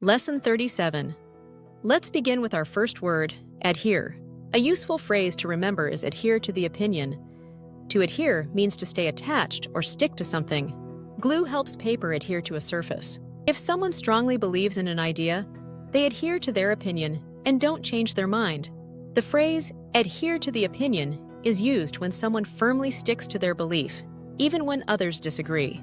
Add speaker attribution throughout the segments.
Speaker 1: Lesson 37. Let's begin with our first word, adhere. A useful phrase to remember is adhere to the opinion. To adhere means to stay attached or stick to something. Glue helps paper adhere to a surface. If someone strongly believes in an idea, they adhere to their opinion and don't change their mind. The phrase, adhere to the opinion, is used when someone firmly sticks to their belief, even when others disagree.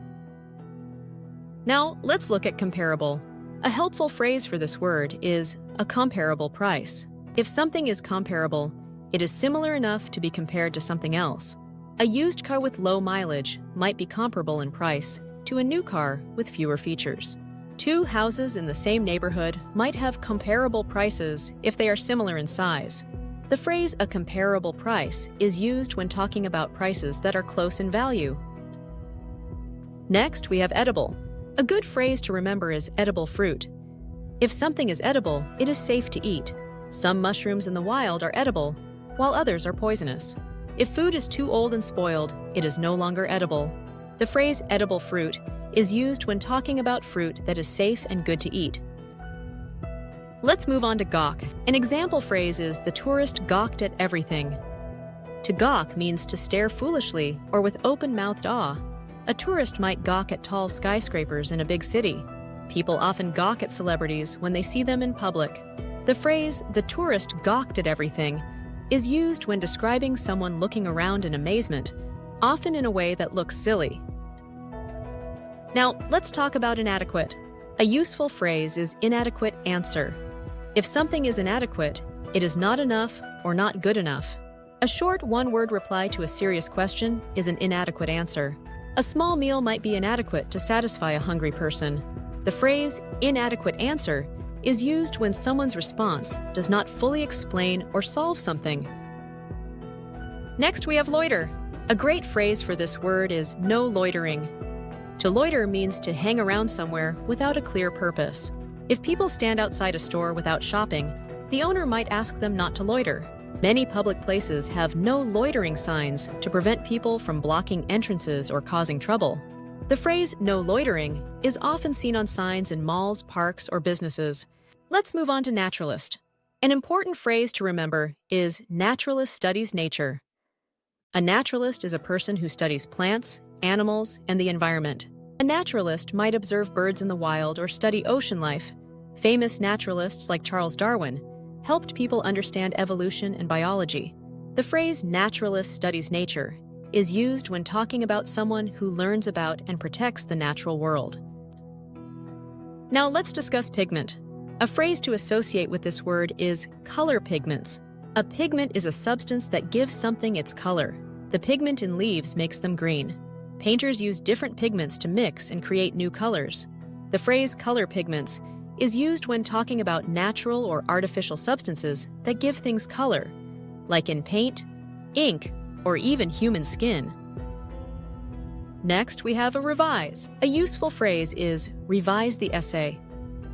Speaker 1: Now, let's look at comparable. A helpful phrase for this word is a comparable price. If something is comparable, it is similar enough to be compared to something else. A used car with low mileage might be comparable in price to a new car with fewer features. Two houses in the same neighborhood might have comparable prices if they are similar in size. The phrase a comparable price is used when talking about prices that are close in value. Next, we have edible. A good phrase to remember is edible fruit. If something is edible, it is safe to eat. Some mushrooms in the wild are edible, while others are poisonous. If food is too old and spoiled, it is no longer edible. The phrase edible fruit is used when talking about fruit that is safe and good to eat. Let's move on to gawk. An example phrase is the tourist gawked at everything. To gawk means to stare foolishly or with open-mouthed awe. A tourist might gawk at tall skyscrapers in a big city. People often gawk at celebrities when they see them in public. The phrase, the tourist gawked at everything, is used when describing someone looking around in amazement, often in a way that looks silly. Now, let's talk about inadequate. A useful phrase is inadequate answer. If something is inadequate, it is not enough or not good enough. A short one-word reply to a serious question is an inadequate answer. A small meal might be inadequate to satisfy a hungry person. The phrase, inadequate answer, is used when someone's response does not fully explain or solve something. Next, we have loiter. A great phrase for this word is no loitering. To loiter means to hang around somewhere without a clear purpose. If people stand outside a store without shopping, the owner might ask them not to loiter. Many public places have no loitering signs to prevent people from blocking entrances or causing trouble. The phrase no loitering is often seen on signs in malls, parks, or businesses. Let's move on to naturalist. An important phrase to remember is naturalist studies nature. A naturalist is a person who studies plants, animals, and the environment. A naturalist might observe birds in the wild or study ocean life. Famous naturalists like Charles Darwin helped people understand evolution and biology. The phrase naturalist studies nature is used when talking about someone who learns about and protects the natural world. Now let's discuss pigment. A phrase to associate with this word is color pigments. A pigment is a substance that gives something its color. The pigment in leaves makes them green. Painters use different pigments to mix and create new colors. The phrase color pigments is used when talking about natural or artificial substances that give things color, like in paint, ink, or even human skin. Next, we have a revise. A useful phrase is revise the essay.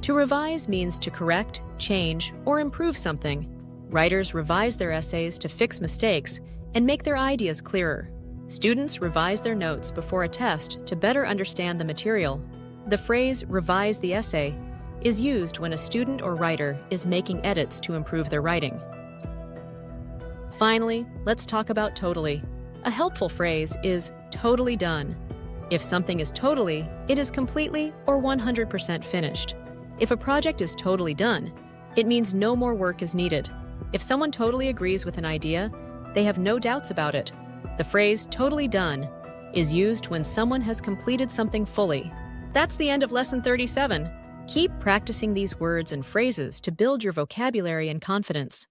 Speaker 1: To revise means to correct, change, or improve something. Writers revise their essays to fix mistakes and make their ideas clearer. Students revise their notes before a test to better understand the material. The phrase revise the essay is used when a student or writer is making edits to improve their writing. Finally, let's talk about totally. A helpful phrase is totally done. If something is totally, it is completely or 100% finished. If a project is totally done, it means no more work is needed. If someone totally agrees with an idea, they have no doubts about it. The phrase totally done is used when someone has completed something fully. That's the end of Lesson 37. Keep practicing these words and phrases to build your vocabulary and confidence.